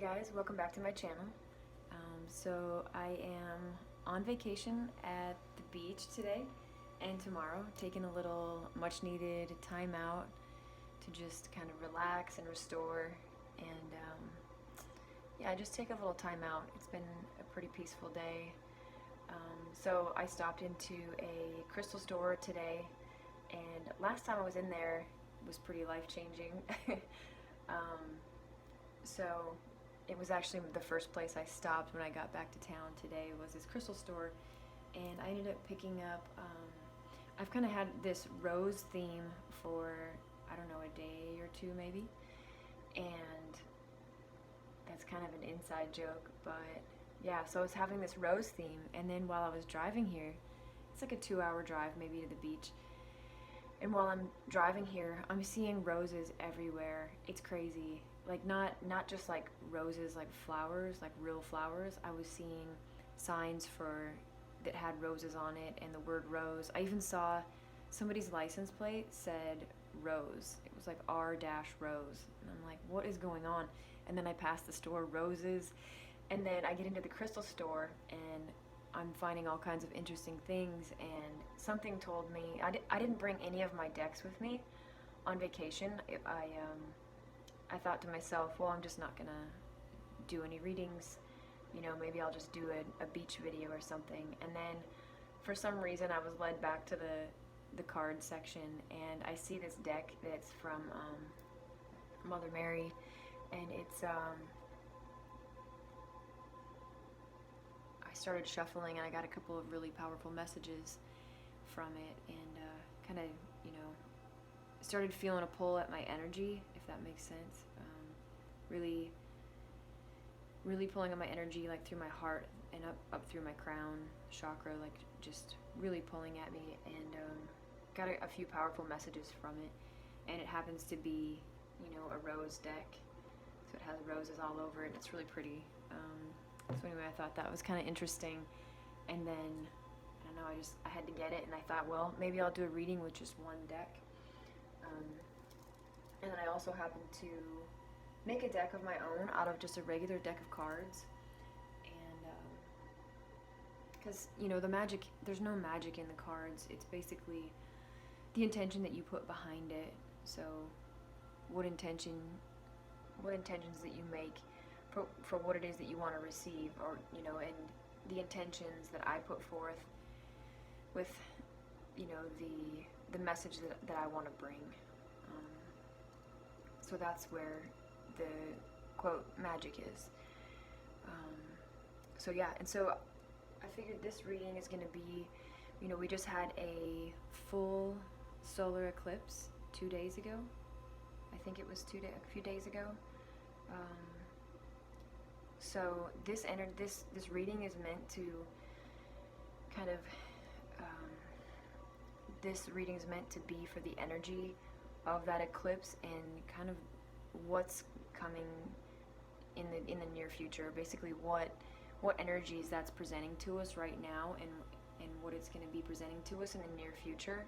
guys, welcome back to my channel. So I am on vacation at the beach today and tomorrow, taking a little much needed time out to just kind of relax and restore and yeah, just take a little time out. It's been a pretty peaceful day. So I stopped into a crystal store today, and last time I was in there was pretty life-changing. So it was actually the first place I stopped when I got back to town today was this crystal store, and I ended up picking up, I've kind of had this rose theme for, I don't know, a day or two maybe, and that's kind of an inside joke, but yeah, so I was having this rose theme, and then while I was driving here, it's like a 2-hour drive maybe to the beach, and while I'm driving here, I'm seeing roses everywhere. It's crazy. Like not just like roses, like flowers, like real flowers. I was seeing signs for that had roses on it and the word rose. I even saw somebody's license plate said rose. It was like R-rose. And I'm like, what is going on? And then I passed the store, roses, and then I get into the crystal store and I'm finding all kinds of interesting things, and something told me, I didn't bring any of my decks with me on vacation. I thought to myself, well, I'm just not gonna do any readings, you know, maybe I'll just do a beach video or something. And then for some reason I was led back to the card section, and I see this deck that's from Mother Mary, and it's I started shuffling and I got a couple of really powerful messages from it, and kind of, you know, started feeling a pull at my energy, if that makes sense. Really pulling on my energy, like through my heart and up through my crown chakra, like just really pulling at me, and got a few powerful messages from it. And it happens to be, you know, a rose deck, so it has roses all over it, and it's really pretty. So anyway, I thought that was kind of interesting, and then I don't know, I had to get it, and I thought, well, maybe I'll do a reading with just one deck. And then I also happened to make a deck of my own out of just a regular deck of cards, and because you know, there's no magic in the cards. It's basically the intention that you put behind it. So what intentions that you make for what it is that you want to receive, or you know, and the intentions that I put forth with, you know, the message that I want to bring. So that's where the quote magic is. So yeah, and so I figured this reading is going to be, you know, we just had a full solar eclipse 2 days ago. I think it was a few days ago. So this reading is meant to kind of, this reading is meant to be for the energy of that eclipse and kind of what's coming in the near future. Basically, what energies that's presenting to us right now, and what it's going to be presenting to us in the near future.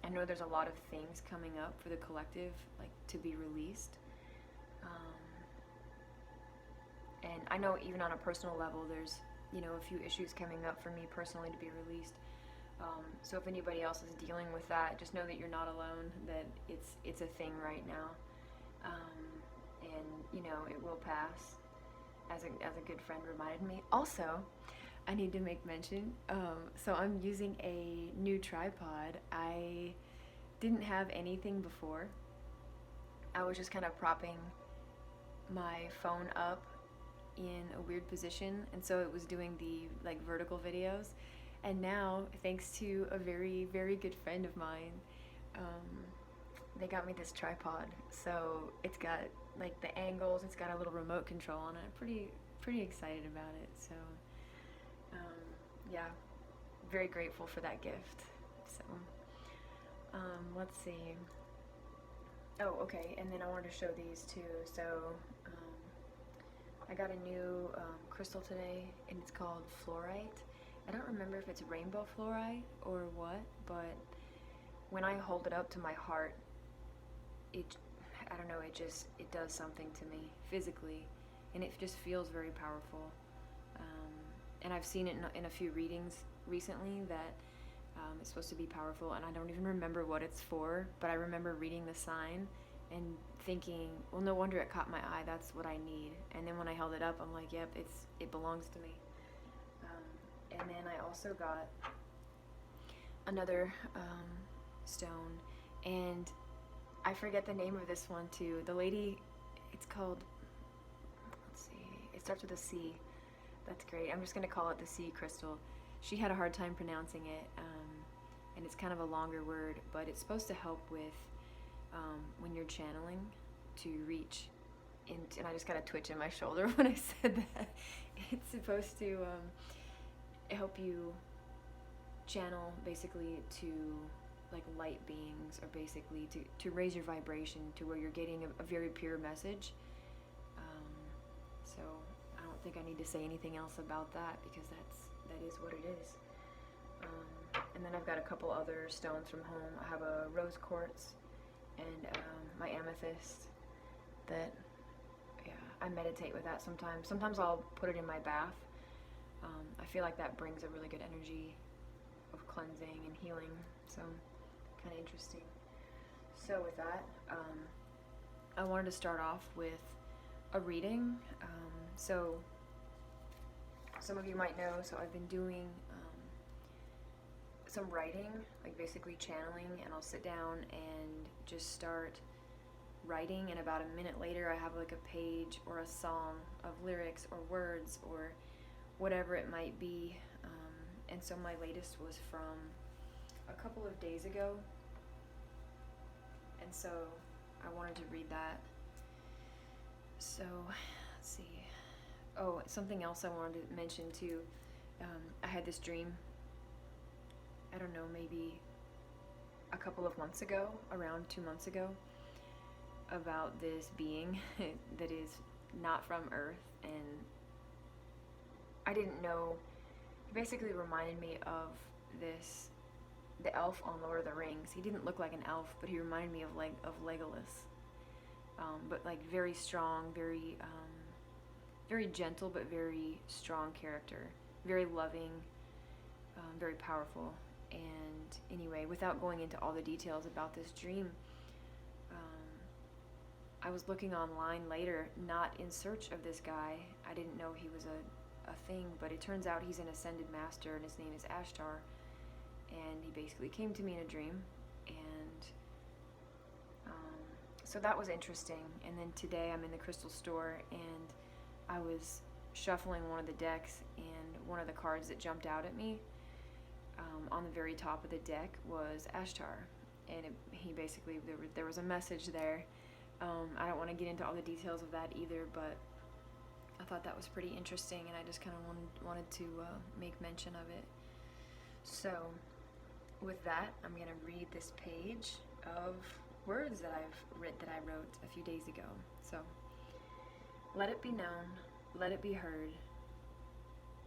I know there's a lot of things coming up for the collective, like to be released. And I know even on a personal level, there's, you know, a few issues coming up for me personally to be released. So if anybody else is dealing with that, just know that you're not alone, that it's a thing right now. And, you know, it will pass, as a good friend reminded me. Also, I need to make mention, so I'm using a new tripod. I didn't have anything before. I was just kind of propping my phone up in a weird position, and so it was doing the like vertical videos. And now, thanks to a very, very good friend of mine, they got me this tripod. So it's got like the angles, it's got a little remote control on it. I'm pretty excited about it. So yeah, very grateful for that gift. So let's see. Oh, okay, and then I wanted to show these too. So I got a new crystal today, and it's called fluorite. I don't remember if it's rainbow fluorite or what, but when I hold it up to my heart, I don't don't know, it does something to me physically, and it just feels very powerful. And I've seen it in a few readings recently that it's supposed to be powerful, and I don't even remember what it's for, but I remember reading the sign and thinking, well, no wonder it caught my eye, that's what I need. And then when I held it up, I'm like, yep, it belongs to me. And then I also got another stone, and I forget the name of this one too. The lady, it's called, let's see, it starts with a C. That's great. I'm just going to call it the sea crystal. She had a hard time pronouncing it, and it's kind of a longer word, but it's supposed to help with when you're channeling to reach into, and I just got a twitch in my shoulder when I said that. It's supposed to help you channel basically to like light beings, or basically to raise your vibration to where you're getting a very pure message. So I don't think I need to say anything else about that, because that is what it is. And then I've got a couple other stones from home. I have a rose quartz and my amethyst that, yeah, I meditate with that sometimes. Sometimes I'll put it in my bath. I feel like that brings a really good energy of cleansing and healing, so kind of interesting. So with that, I wanted to start off with a reading. So some of you might know, so I've been doing some writing, like basically channeling, and I'll sit down and just start writing, and about a minute later I have like a page or a song of lyrics or words or whatever it might be. And so my latest was from a couple of days ago, and so I wanted to read that. So let's see. Oh, something else I wanted to mention too. I had this dream, I don't know, maybe a couple of months ago, around 2 months ago, about this being that is not from Earth, and I didn't know. He basically reminded me of the elf on Lord of the Rings. He didn't look like an elf, but he reminded me of Legolas. But like very strong, very gentle, but very strong character. Very loving, very powerful. And anyway, without going into all the details about this dream, I was looking online later, not in search of this guy. I didn't know he was a thing, but it turns out he's an ascended master, and his name is Ashtar. And he basically came to me in a dream, and so that was interesting. And then today I'm in the crystal store, and I was shuffling one of the decks, and one of the cards that jumped out at me on the very top of the deck was Ashtar, and he basically, there was a message there. I don't want to get into all the details of that either, but I thought that was pretty interesting, and I just kind of wanted to make mention of it. So with that, I'm going to read this page of words that I wrote a few days ago. So, let it be known, let it be heard,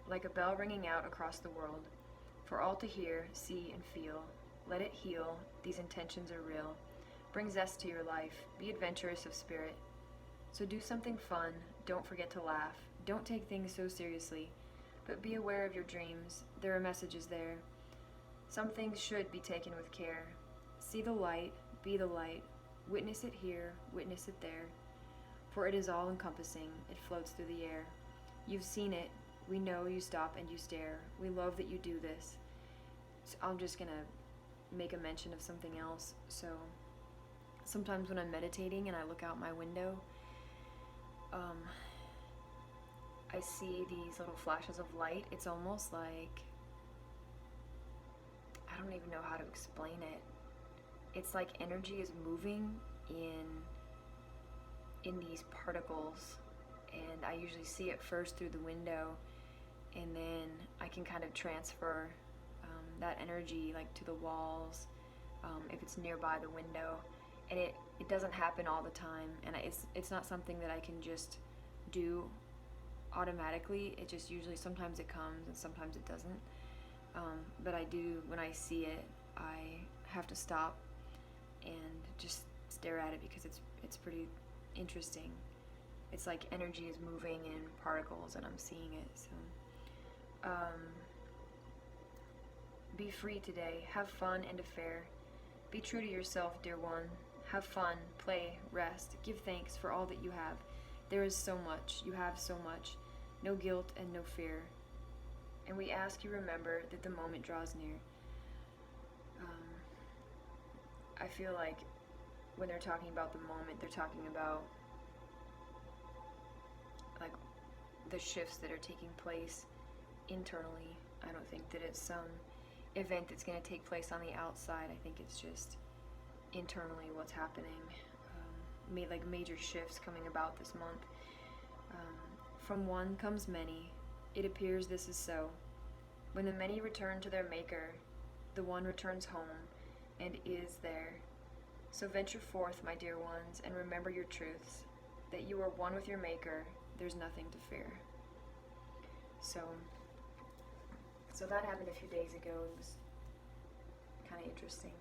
like a bell ringing out across the world, for all to hear, see, and feel. Let it heal, these intentions are real. Bring zest to your life, be adventurous of spirit. So do something fun, don't forget to laugh, don't take things so seriously, but be aware of your dreams, there are messages there. Some things should be taken with care. See the light, be the light, witness it here, witness it there. For it is all encompassing, it floats through the air. You've seen it, we know you stop and you stare. We love that you do this. So I'm just gonna make a mention of something else. So sometimes when I'm meditating and I look out my window, I see these little flashes of light. It's almost like, I don't even know how to explain it. It's like energy is moving in these particles, and I usually see it first through the window, and then I can kind of transfer that energy like to the walls if it's nearby the window. And it doesn't happen all the time, and it's not something that I can just do automatically. It just usually, sometimes it comes and sometimes it doesn't. But I do, when I see it, I have to stop and just stare at it, because it's pretty interesting. It's like energy is moving in particles and I'm seeing it. So be free today. Have fun and affair. Be true to yourself, dear one. Have fun, play, rest. Give thanks for all that you have. There is so much. You have so much. No guilt and no fear. And we ask you remember that the moment draws near. I feel like when they're talking about the moment, they're talking about like the shifts that are taking place internally. I don't think that it's some event that's going to take place on the outside. I think it's just internally what's happening. Like major shifts coming about this month. From one comes many. It appears this is so. When the many return to their maker, the one returns home and is there. So venture forth, my dear ones, and remember your truths, that you are one with your maker. There's nothing to fear. So that happened a few days ago. It was kind of interesting.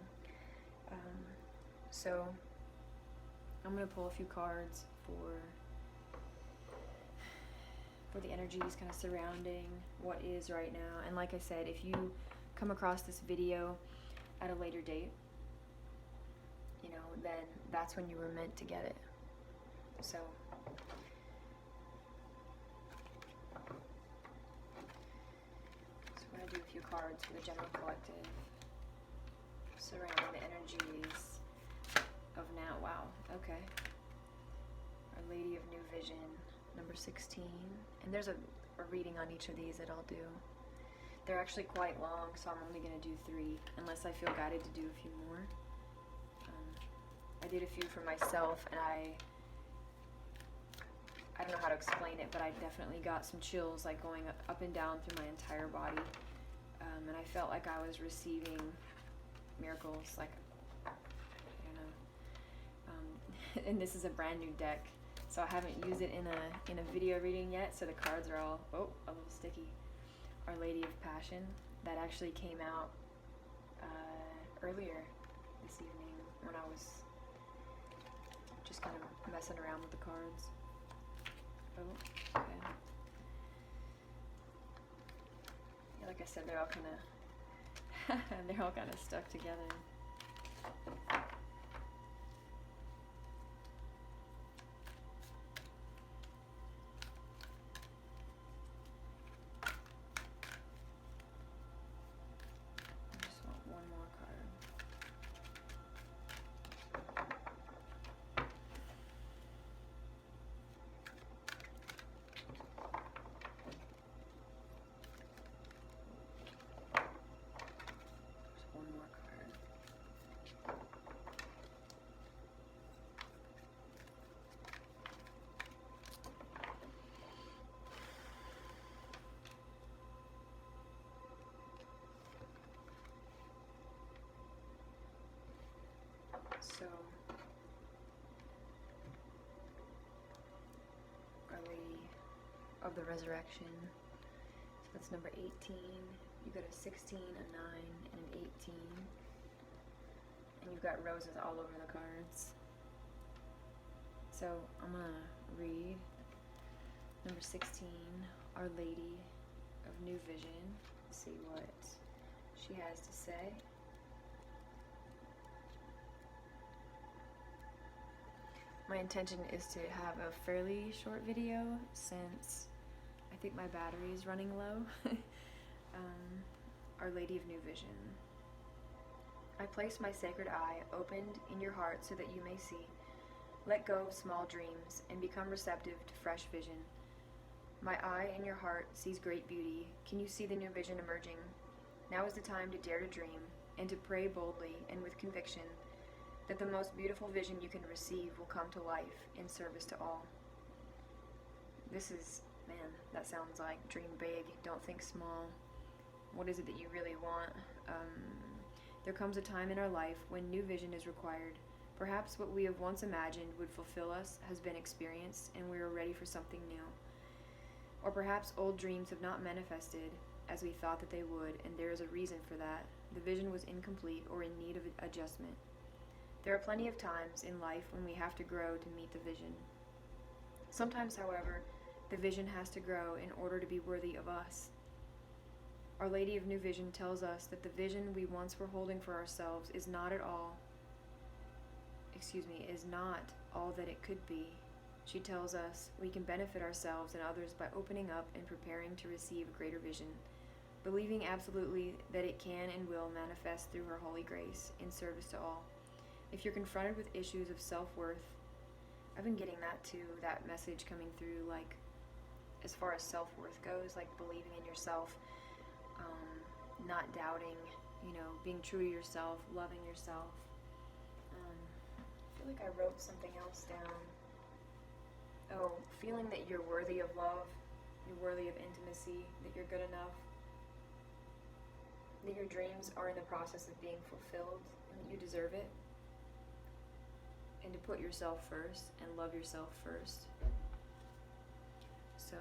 So I'm going to pull a few cards for the energies kind of surrounding what is right now. And like I said, if you come across this video at a later date, then that's when you were meant to get it. So we're going to do a few cards for the general collective surrounding the energies of now. Wow, okay. Our Lady of New Vision, number 16. And there's a reading on each of these that I'll do. They're actually quite long, so I'm only going to do 3, unless I feel guided to do a few more. I did a few for myself, and I don't know how to explain it, but I definitely got some chills, like going up and down through my entire body, and I felt like I was receiving miracles, like, I don't know. And this is a brand new deck, so I haven't used it in a video reading yet, so the cards are all, a little sticky. Our Lady of Passion, that actually came out earlier this evening when I was just kind of messing around with the cards. Oh, okay. Yeah, like I said, they're all kind of stuck together. So, Our Lady of the Resurrection. So that's number 18. You got a 16, a 9, and an 18. And you've got roses all over the cards. So I'm going to read number 16, Our Lady of New Vision. See what she has to say. My intention is to have a fairly short video since I think my battery is running low. Our Lady of New Vision. I place my sacred eye opened in your heart so that you may see. Let go of small dreams and become receptive to fresh vision. My eye in your heart sees great beauty. Can you see the new vision emerging? Now is the time to dare to dream and to pray boldly and with conviction that the most beautiful vision you can receive will come to life in service to all. This is, man, that sounds like dream big, don't think small. What is it that you really want? There comes a time in our life when new vision is required. Perhaps what we have once imagined would fulfill us has been experienced and we are ready for something new. Or perhaps old dreams have not manifested as we thought that they would, and there is a reason for that. The vision was incomplete or in need of adjustment. There are plenty of times in life when we have to grow to meet the vision. Sometimes, however, the vision has to grow in order to be worthy of us. Our Lady of New Vision tells us that the vision we once were holding for ourselves is not all that it could be. She tells us we can benefit ourselves and others by opening up and preparing to receive a greater vision, believing absolutely that it can and will manifest through her holy grace in service to all. If you're confronted with issues of self-worth, I've been getting that too, that message coming through, like, as far as self-worth goes, like believing in yourself, not doubting, being true to yourself, loving yourself. I feel like I wrote something else down. Oh, feeling that you're worthy of love, you're worthy of intimacy, that you're good enough, that your dreams are in the process of being fulfilled, and that you deserve it, and to put yourself first and love yourself first. So,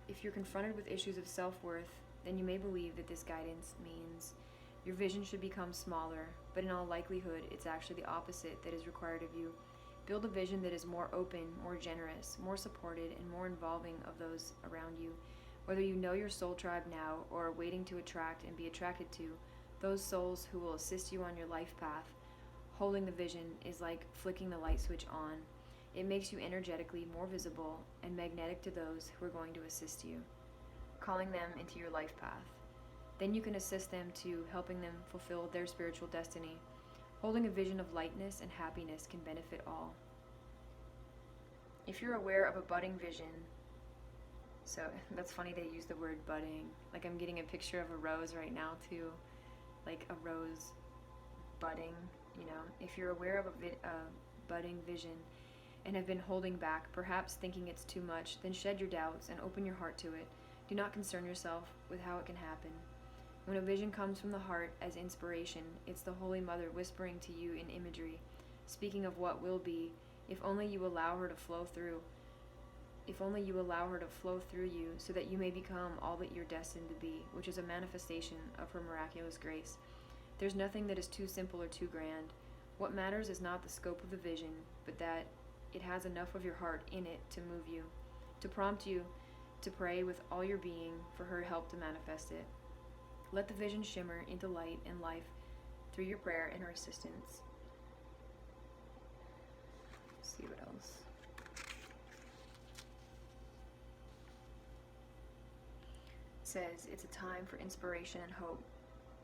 if you're confronted with issues of self-worth, then you may believe that this guidance means your vision should become smaller, but in all likelihood, it's actually the opposite that is required of you. Build a vision that is more open, more generous, more supported, and more involving of those around you. Whether you know your soul tribe now or are waiting to attract and be attracted to those souls who will assist you on your life path, holding the vision is like flicking the light switch on. It makes you energetically more visible and magnetic to those who are going to assist you, calling them into your life path. Then you can assist them to helping them fulfill their spiritual destiny. Holding a vision of lightness and happiness can benefit all. If you're aware of a budding vision, so that's funny they use the word budding. Like, I'm getting a picture of a rose right now too, like a rose budding, If you're aware of a budding vision and have been holding back, perhaps thinking it's too much, then shed your doubts and open your heart to it. Do not concern yourself with how it can happen. When a vision comes from the heart as inspiration, it's the Holy Mother whispering to you in imagery, speaking of what will be, if only you allow her to flow through. If only you allow her to flow through you so that you may become all that you're destined to be, which is a manifestation of her miraculous grace. There's nothing that is too simple or too grand. What matters is not the scope of the vision, but that it has enough of your heart in it to move you, to prompt you to pray with all your being for her help to manifest it. Let the vision shimmer into light and life through your prayer and her assistance. Let's see what else. It says, it's a time for inspiration and hope.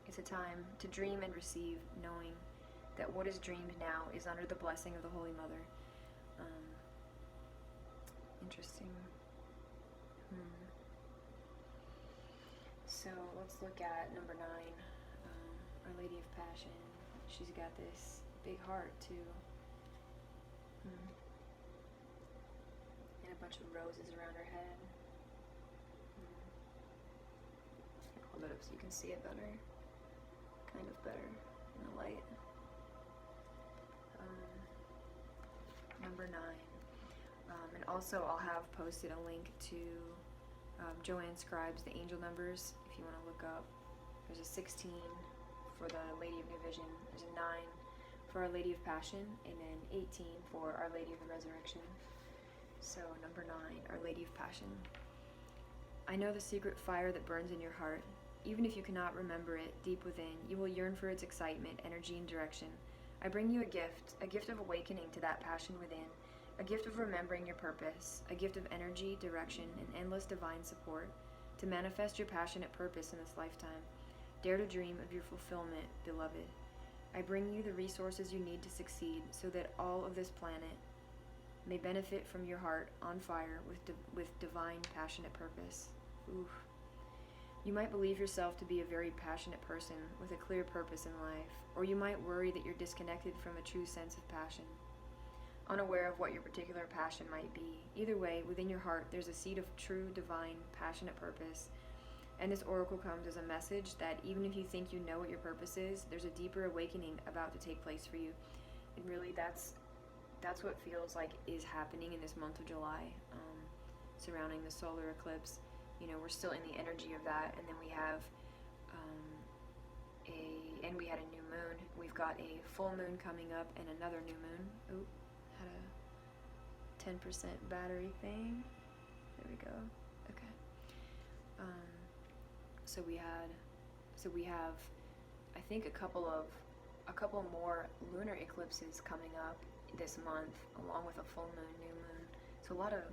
It's a time to dream and receive, knowing that what is dreamed now is under the blessing of the Holy Mother. Interesting. So let's look at number 9, Our Lady of Passion. She's got this big heart too, and a bunch of roses around her head. Hold it up so you can see it better, kind of better in the light. Number 9. And also I'll have posted a link to Joanne scribes the angel numbers if you want to look up. There's a 16 for the Lady of New Vision, there's a 9 for Our Lady of Passion, and then 18 for Our Lady of the Resurrection. So number 9, Our Lady of Passion. I know the secret fire that burns in your heart. Even if you cannot remember it deep within, you will yearn for its excitement, energy, and direction. I bring you a gift of awakening to that passion within, a gift of remembering your purpose, a gift of energy, direction, and endless divine support to manifest your passionate purpose in this lifetime. Dare to dream of your fulfillment, beloved. I bring you the resources you need to succeed so that all of this planet may benefit from your heart on fire with divine passionate purpose. Oof. You might believe yourself to be a very passionate person with a clear purpose in life, or you might worry that you're disconnected from a true sense of passion, unaware of what your particular passion might be. Either way, within your heart, there's a seed of true, divine, passionate purpose, and this oracle comes as a message that even if you think you know what your purpose is, there's a deeper awakening about to take place for you. And really, that's what feels like is happening in this month of July, surrounding the solar eclipse. We're still in the energy of that, and then we have we had a new moon. We've got a full moon coming up and another new moon. Oop, had a 10% battery thing. There we go. Okay. So we have, I think, a couple more lunar eclipses coming up this month, along with a full moon, new moon. So a lot of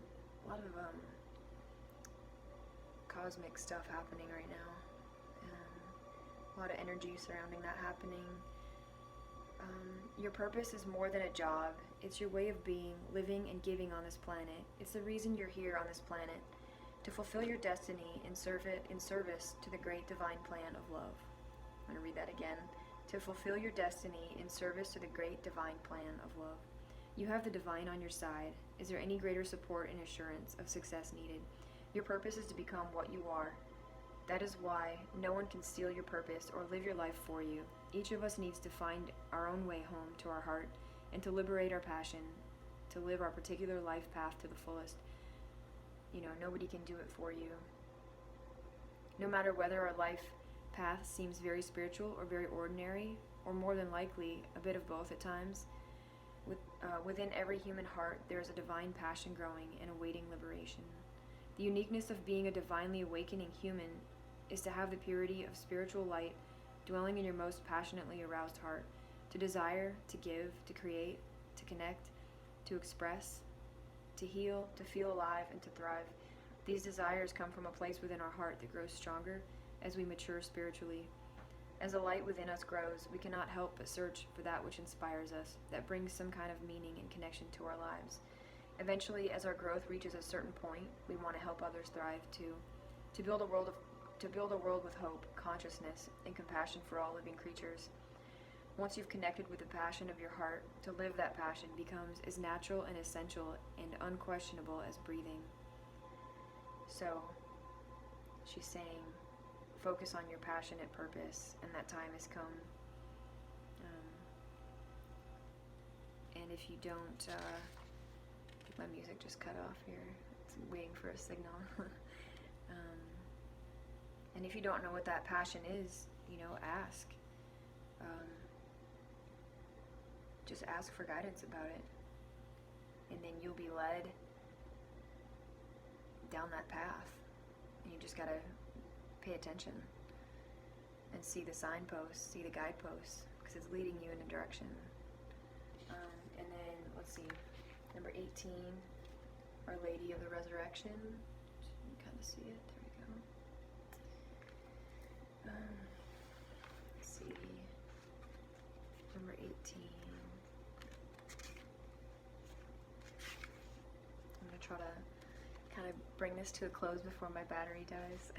cosmic stuff happening right now. A lot of energy surrounding that happening. Your purpose is more than a job. It's your way of being, living, and giving on this planet. It's the reason you're here on this planet, to fulfill your destiny in service to the great divine plan of love. I'm going to read that again. To fulfill your destiny in service to the great divine plan of love. You have the divine on your side. Is there any greater support and assurance of success needed? Your purpose is to become what you are. That is why no one can steal your purpose or live your life for you. Each of us needs to find our own way home to our heart and to liberate our passion, to live our particular life path to the fullest. Nobody can do it for you. No matter whether our life path seems very spiritual or very ordinary, or more than likely a bit of both at times, within every human heart there is a divine passion growing and awaiting liberation. The uniqueness of being a divinely awakening human is to have the purity of spiritual light dwelling in your most passionately aroused heart, to desire, to give, to create, to connect, to express, to heal, to feel alive, and to thrive. These desires come from a place within our heart that grows stronger as we mature spiritually. As the light within us grows, we cannot help but search for that which inspires us, that brings some kind of meaning and connection to our lives. Eventually, as our growth reaches a certain point, we want to help others thrive too, to build a world with hope, consciousness, and compassion for all living creatures. Once you've connected with the passion of your heart, to live that passion becomes as natural and essential and unquestionable as breathing. So, she's saying, focus on your passionate purpose, and that time has come. And if you don't, my music just cut off here. It's waiting for a signal. And if you don't know what that passion is, ask. Just ask for guidance about it. And then you'll be led down that path. And you just gotta pay attention and see the signposts, see the guideposts, because it's leading you in a direction. And then, let's see, number 18, Our Lady of the Resurrection. You can kind of see it. There we go. Let's see. Number 18. I'm going to try to kind of bring this to a close before my battery dies.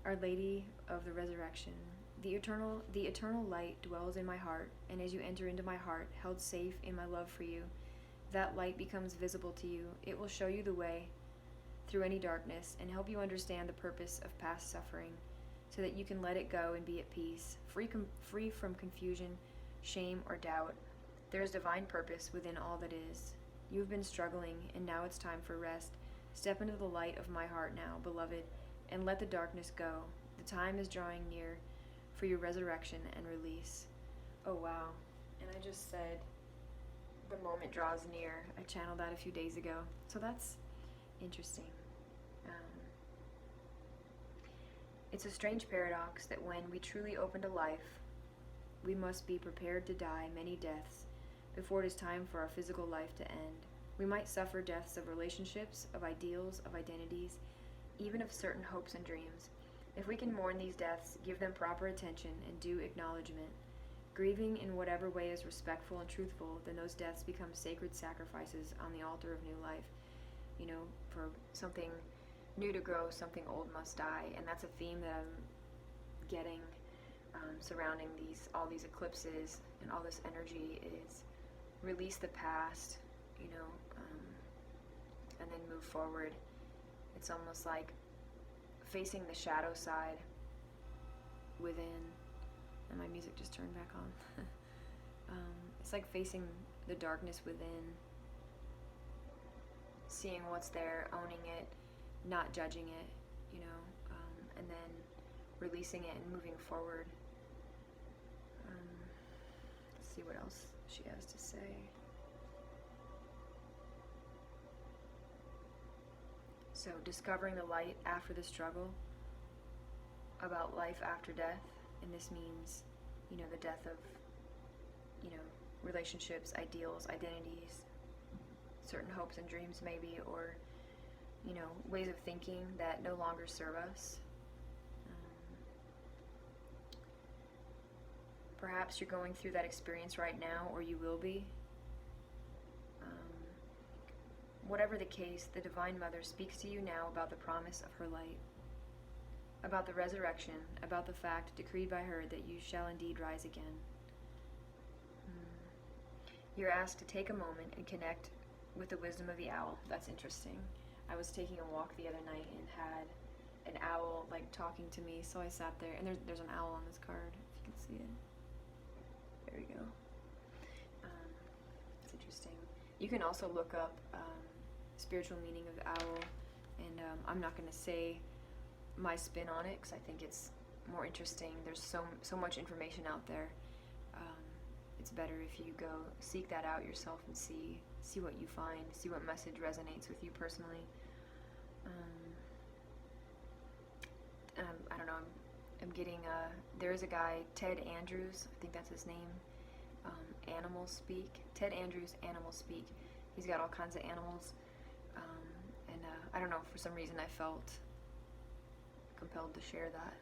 Our Lady of the Resurrection. The eternal light dwells in my heart, and as you enter into my heart, held safe in my love for you, that light becomes visible to you. It will show you the way through any darkness and help you understand the purpose of past suffering, so that you can let it go and be at peace, free from confusion, shame, or doubt. There is divine purpose within all that is. You've been struggling, and now it's time for rest. Step into the light of my heart now, beloved, and let the darkness go. The time is drawing near for your resurrection and release. Oh wow. And I just said, the moment draws near. I channeled that a few days ago. So that's interesting. It's a strange paradox that when we truly open to life, we must be prepared to die many deaths before it is time for our physical life to end. We might suffer deaths of relationships, of ideals, of identities, even of certain hopes and dreams. If we can mourn these deaths, give them proper attention, and due acknowledgement, grieving in whatever way is respectful and truthful, then those deaths become sacred sacrifices on the altar of new life. For something new to grow, something old must die, and that's a theme that I'm getting surrounding all these eclipses and all this energy is release the past, and then move forward. It's almost like facing the shadow side within, and my music just turned back on. It's like facing the darkness within, seeing what's there, owning it, not judging it, and then releasing it and moving forward. see what else she has to say. So, discovering the light after the struggle, about life after death, and this means, the death of, relationships, ideals, identities, certain hopes and dreams maybe, or, ways of thinking that no longer serve us. Perhaps you're going through that experience right now, or you will be. Whatever the case, the Divine Mother speaks to you now about the promise of her light, about the resurrection, about the fact decreed by her that you shall indeed rise again. You're asked to take a moment and connect with the wisdom of the owl. That's interesting. I was taking a walk the other night and had an owl talking to me, so I sat there, and there's an owl on this card, if you can see it. There we go. It's interesting. You can also look up spiritual meaning of the owl, and I'm not going to say my spin on it because I think it's more interesting. There's so much information out there. It's better if you go seek that out yourself and see what you find, see what message resonates with you personally. I don't know. I'm getting there is a guy, Ted Andrews, I think that's his name. Animal Speak. Ted Andrews, Animal Speak. He's got all kinds of animals. And I don't know, for some reason I felt compelled to share that.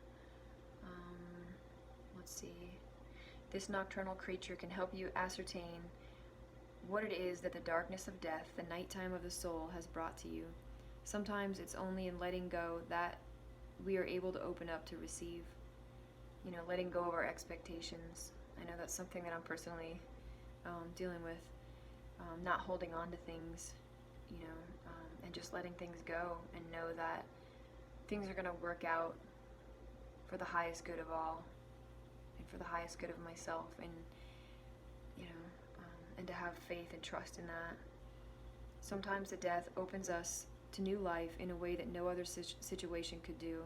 Let's see. This nocturnal creature can help you ascertain what it is that the darkness of death, the nighttime of the soul, has brought to you. Sometimes it's only in letting go that we are able to open up to receive. Letting go of our expectations. I know that's something that I'm personally dealing with. Not holding on to things, and just letting things go and know that things are going to work out for the highest good of all, and for the highest good of myself, and and to have faith and trust in that. Sometimes the death opens us to new life in a way that no other situation could do.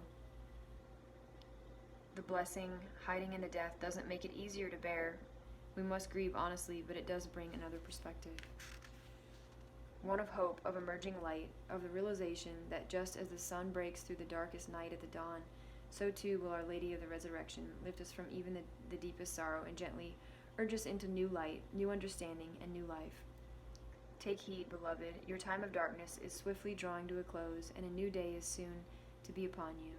The blessing hiding in the death doesn't make it easier to bear. We must grieve honestly, but it does bring another perspective. One of hope, of emerging light, of the realization that just as the sun breaks through the darkest night at the dawn, so too will Our Lady of the Resurrection lift us from even the deepest sorrow and gently urge us into new light, new understanding, and new life. Take heed, beloved, your time of darkness is swiftly drawing to a close, and a new day is soon to be upon you.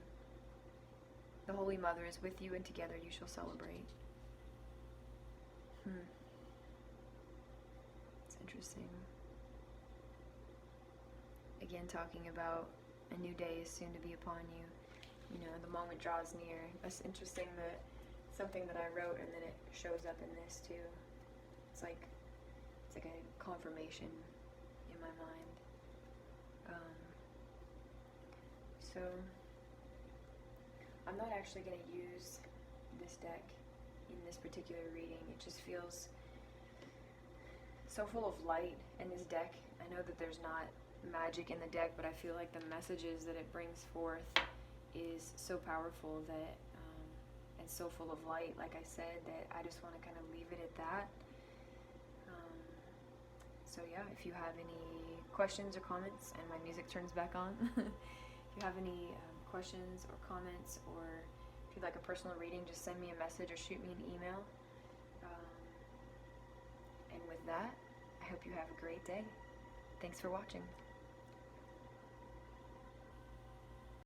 The Holy Mother is with you, and together you shall celebrate. It's interesting. Again, talking about a new day is soon to be upon you. The moment draws near. It's interesting that something that I wrote and then it shows up in this too. It's like a confirmation in my mind. So I'm not actually going to use this deck in this particular reading. It just feels so full of light in this deck. I know that there's not magic in the deck, but I feel like the messages that it brings forth is so powerful that and so full of light, like I said, that I just want to kind of leave it at that. So yeah, if you have any questions or comments, and my music turns back on, if you have any questions or comments, or if you'd like a personal reading, just send me a message or shoot me an email. And with that, I hope you have a great day. Thanks for watching.